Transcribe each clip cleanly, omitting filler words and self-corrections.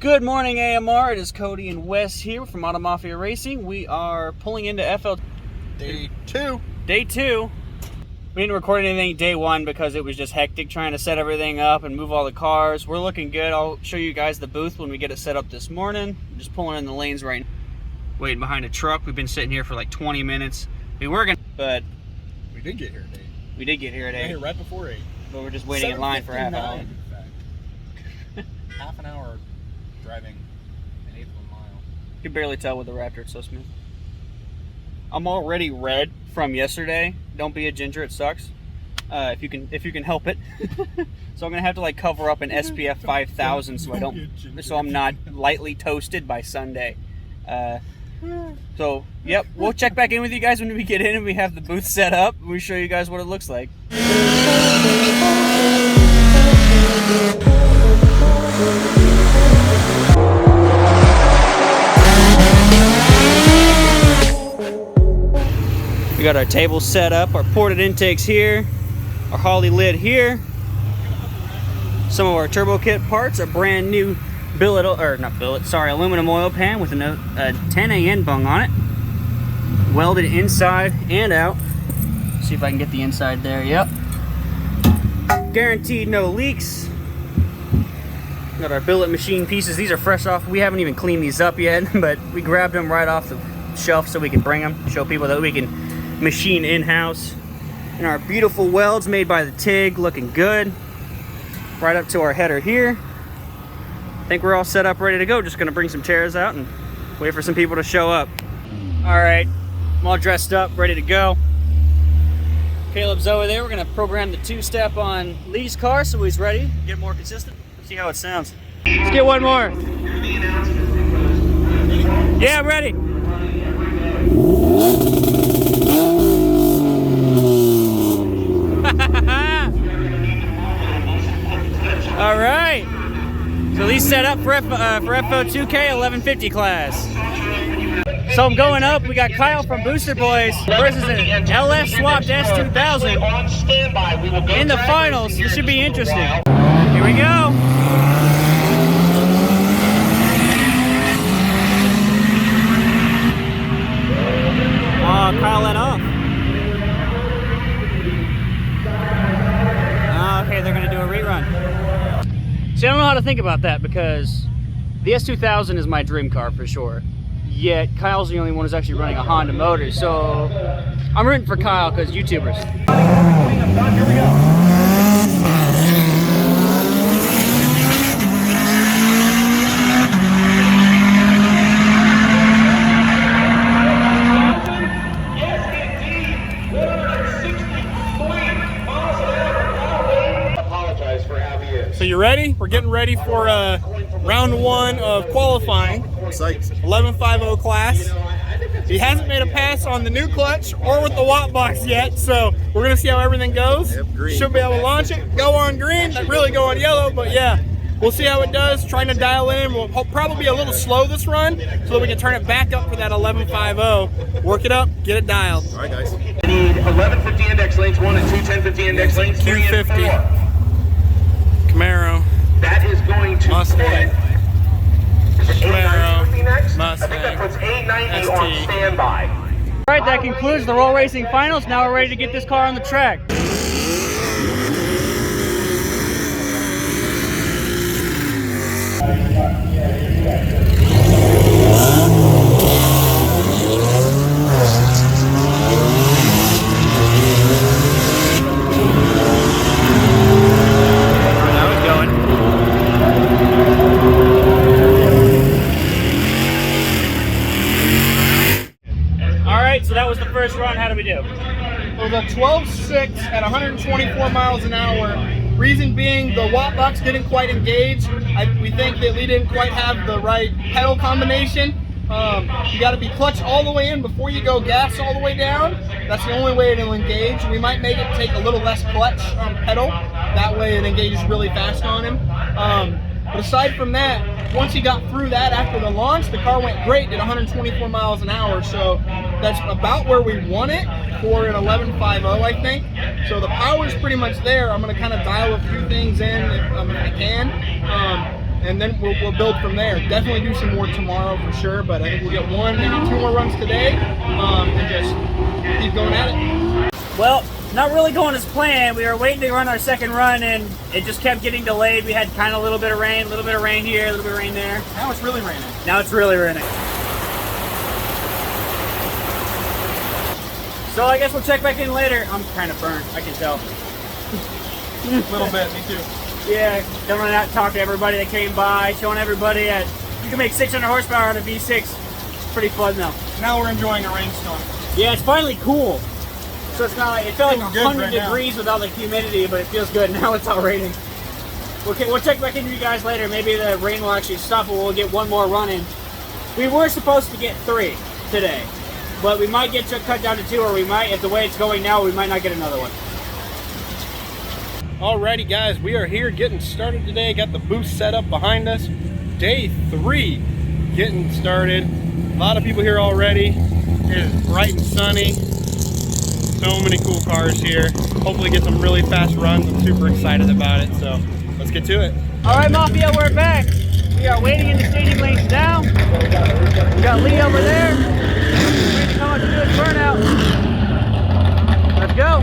Good morning, AMR. It is Cody and Wes here from Auto Mafia Racing. We are pulling into FL Day 2. Day 2. We didn't record anything day 1 because it was just hectic trying to set everything up and move all the cars. We're looking good. I'll show you guys the booth when we get it set up this morning. I'm just pulling in the lanes right now. Waiting behind a truck. We've been sitting here for like 20 minutes. We were gonna, but we did get here at 8. We did get here at 8. Here right before 8. But we're just waiting in line for half an hour. In fact. Half an hour driving an eighth of a mile. You can barely tell with the Raptor, it's so smooth. I'm already red from yesterday. Don't be a ginger, it sucks. If you can help it. So I'm gonna have to like cover up an SPF 5000 so I'm not lightly toasted by Sunday. So yep, we'll check back in with you guys when we get in and we have the booth set up. We'll show you guys what it looks like. We got our table set up, our ported intakes here, our Holly lid here. Some of our turbo kit parts, a brand new aluminum oil pan with a 10AN bung on it. Welded inside and out. See if I can get the inside there, yep. Guaranteed no leaks. Got our billet machine pieces. These are fresh off. We haven't even cleaned these up yet, but we grabbed them right off the shelf so we can bring them, show people that we can machine in-house. And our beautiful welds made by the TIG, looking good. Right up to our header here. I think we're all set up, ready to go. Just gonna bring some chairs out and wait for some people to show up. All right, I'm all dressed up, ready to go. Caleb's over there. We're gonna program the two-step on Lee's car so he's ready, get more consistent. Let's see how it sounds. Let's get one more. Yeah, I'm ready. All right, so Lee's set up for FL2k 1150 class. So I'm going up. We got Kyle from Booster Boys versus an LS swapped S2000 in the finals. This should be interesting. Here we go. Oh, Kyle let off. Okay, they're gonna do a rerun. See, I don't know how to think about that because the S2000 is my dream car for sure. Yet Kyle's the only one who's actually running a Honda motor, so I'm rooting for Kyle because YouTubers. Here we go. So you ready? We're getting ready for round 1 of qualifying. 1150 class. He hasn't made a pass on the new clutch or with the watt box yet, so we're gonna see how everything goes. Should be able to launch it, go on green, not really go on yellow, but yeah, we'll see how it does. Trying to dial in. We'll probably be a little slow this run so that we can turn it back up for that 1150. Work it up, get it dialed. All right, guys. I need 1150 index lanes 1 and 2 1050 index lanes 3 and 4. Camaro. That is going to Mustang. Camaro. Mustang. I think that puts 890 on standby. All right, that concludes the Roll Racing Finals. Now we're ready to get this car on the track. So that was the first run. How did we do? It was a 12.6 at 124 miles an hour. Reason being, the watt box didn't quite engage. We think that Lee didn't quite have the right pedal combination. You got to be clutch all the way in before you go gas all the way down. That's the only way it'll engage. We might make it take a little less clutch pedal. That way it engages really fast on him. But aside from that, once he got through that after the launch, the car went great, did 124 miles an hour. So that's about where we want it for an 1150, I think. So the power's pretty much there. I'm going to kind of dial a few things in if I can. and then we'll build from there. Definitely do some more tomorrow for sure, but I think we'll get one, maybe two more runs today, and just keep going at it. Well, not really going as planned. We were waiting to run our second run, and it just kept getting delayed. We had kind of a little bit of rain here, a little bit of rain there. Now it's really raining. Now it's really raining. So I guess we'll check back in later. I'm kind of burnt, I can tell. A little bit, me too. Yeah, coming out, talk to everybody that came by, showing everybody that you can make 600 horsepower on a V6. It's pretty fun though. Now we're enjoying a rainstorm. Yeah, it's finally cool. So it's not like, it felt like 100 right degrees with all the humidity, but it feels good. Now it's all raining. Okay, we'll check back into you guys later. Maybe the rain will actually stop and we'll get one more run in. We were supposed to get 3 today, but we might get cut down to 2, or we might, if the way it's going now, we might not get another one. Alrighty guys, we are here getting started today. Got the booth set up behind us. Day 3 getting started. A lot of people here already. It is bright and sunny. So many cool cars here. Hopefully get some really fast runs. I'm super excited about it, so let's get to it. Alright Mafia, we're back. We are waiting in the staging lanes now. We got Lee over there. Waiting to come out to do his burnout. Let's go.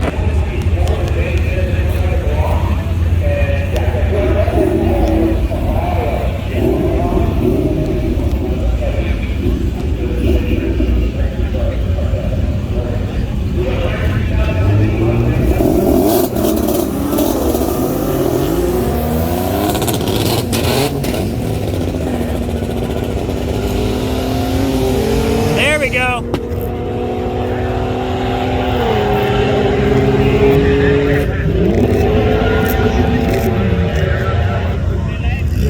There we go.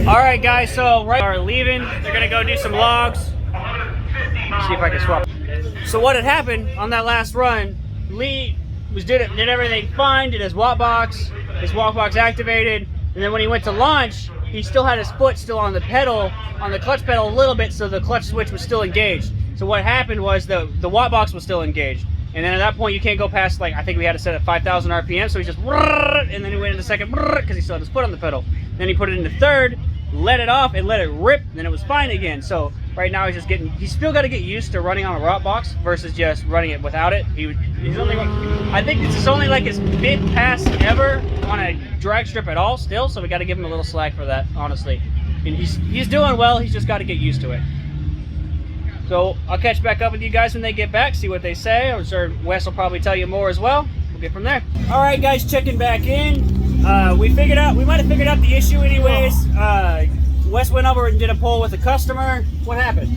Alright guys, so we are leaving. They're gonna go do some logs. See if I can swap. So what had happened on that last run, Lee did everything fine, did his walk box activated, and then when he went to launch, he still had his foot still on the pedal, on the clutch pedal a little bit, so the clutch switch was still engaged. So what happened was the watt box was still engaged. And then at that point, you can't go past, like, I think we had to set at 5,000 RPM, so he just, and then he went into second, because he still had his foot on the pedal. Then he put it into third, let it off, and let it rip, and then it was fine again. So right now he's still got to get used to running on a watt box versus just running it without it. He's only, I think this is only like his 5th pass ever on a drag strip at all still, so we got to give him a little slack for that, honestly. And he's doing well, he's just got to get used to it. So I'll catch back up with you guys when they get back, see what they say. I'm sure Wes will probably tell you more as well. We'll get from there. All right, guys, checking back in. We might have figured out the issue anyways. Wes went over and did a poll with a customer. What happened?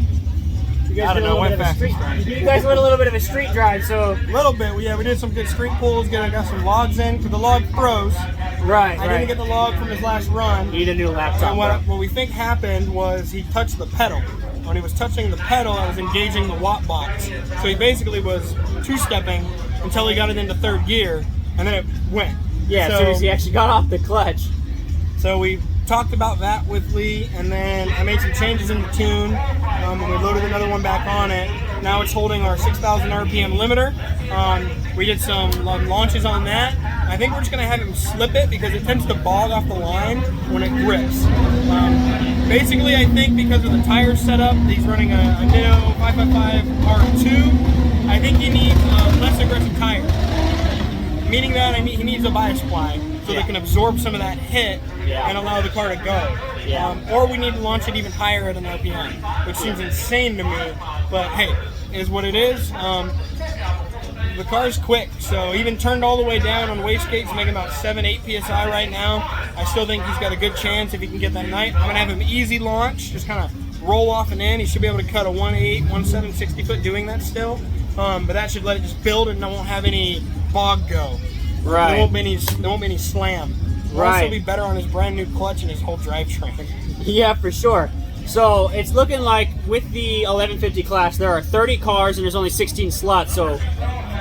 You guys I don't know, what fast. You guys went a little bit of a street drive, so. A little bit, yeah, we did some good street pulls, got some logs in, because the log froze. Right, I didn't get the log from his last run. You need a new laptop. And what we think happened was he touched the pedal. When he was touching the pedal, I was engaging the watt box. So he basically was two-stepping until he got it into third gear, and then it went. Yeah, as soon as he actually got off the clutch. So we talked about that with Lee, and then I made some changes in the tune, and we loaded another one back on it. Now it's holding our 6,000 RPM limiter. We did some launches on that. I think we're just going to have him slip it because it tends to bog off the line when it grips. Basically, I think because of the tire setup, he's running a Dyno 555 R2. I think he needs a less aggressive tire. Meaning that he needs a bias ply so they can absorb some of that hit and allow the car to go. Or we need to launch it even higher at an RPM, which seems insane to me, but hey, is what it is. The car's quick, so even turned all the way down on wastegates, making about 7-8 PSI right now. I still think he's got a good chance if he can get that night. I'm gonna have him easy launch, just kind of roll off and in. He should be able to cut a 1.8, 1.7, 60 foot doing that still. But that should let it just build and won't have any bog go. Right. There won't be any slam. It'll also be better on his brand new clutch and his whole drivetrain. Yeah, for sure. So it's looking like with the 1150 class, there are 30 cars and there's only 16 slots. So,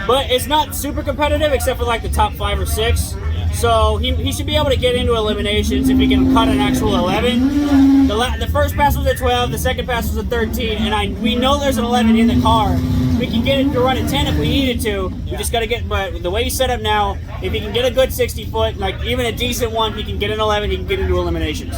but it's not super competitive except for like the top 5 or 6. So he should be able to get into eliminations if he can cut an actual 11. The first pass was a 12, the second pass was a 13, and we know there's an 11 in the car. We can get it to run a 10 if we needed to. We just got to get, but the way he's set up now, if he can get a good 60 foot, like even a decent one, he can get an 11, he can get into eliminations.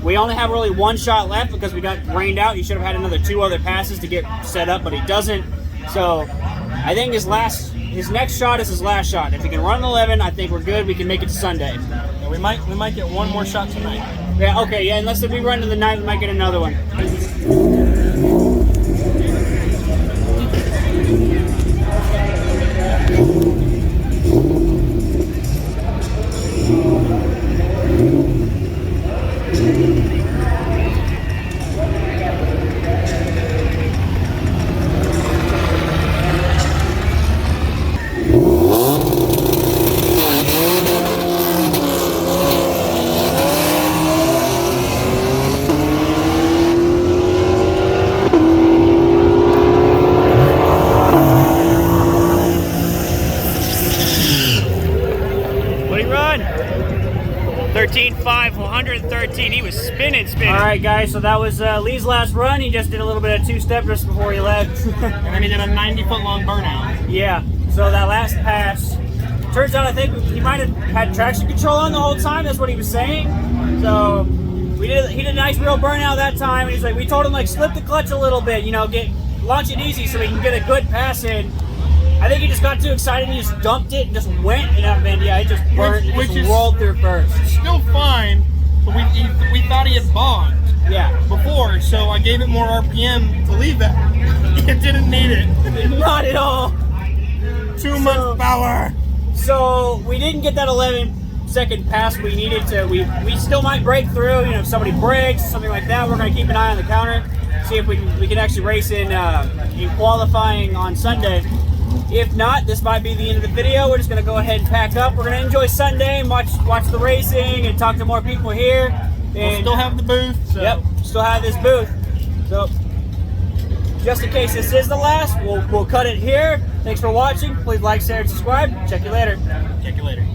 We only have really one shot left because we got rained out. He should have had another 2 other passes to get set up, but he doesn't. So I think his next shot is his last shot. If he can run an 11, I think we're good. We can make it to Sunday. Yeah, we might get one more shot tonight. Yeah, okay, yeah, unless if we run to the night, we might get another one. What did he run? 13.5, 113. He was spinning. All right, guys, so that was Lee's last run. He just did a little bit of two-step just before he left. And then he did a 90-foot-long burnout. Yeah, so that last pass, turns out I think he might have had traction control on the whole time. That's what he was saying. So he did a nice real burnout that time. And he's like, we told him, like, slip the clutch a little bit, you know, launch it easy so we can get a good pass in. I think he just got too excited and he just dumped it and just went, and yeah, it just burnt, which just rolled through first. Still fine, but we thought he had bogged. Yeah. Before, so I gave it more RPM to leave that. It didn't need it. Not at all. Too much power. So we didn't get that 11-second pass we needed to. We still might break through. You know, if somebody breaks, something like that, we're going to keep an eye on the counter, see if we can actually race in qualifying on Sunday. If not, this might be the end of the video. We're just going to go ahead and pack up. We're going to enjoy Sunday and watch the racing and talk to more people here. And we'll still have the booth. So. Yep, still have this booth. So just in case this is the last, we'll cut it here. Thanks for watching. Please like, share, and subscribe. Check you later. Check you later.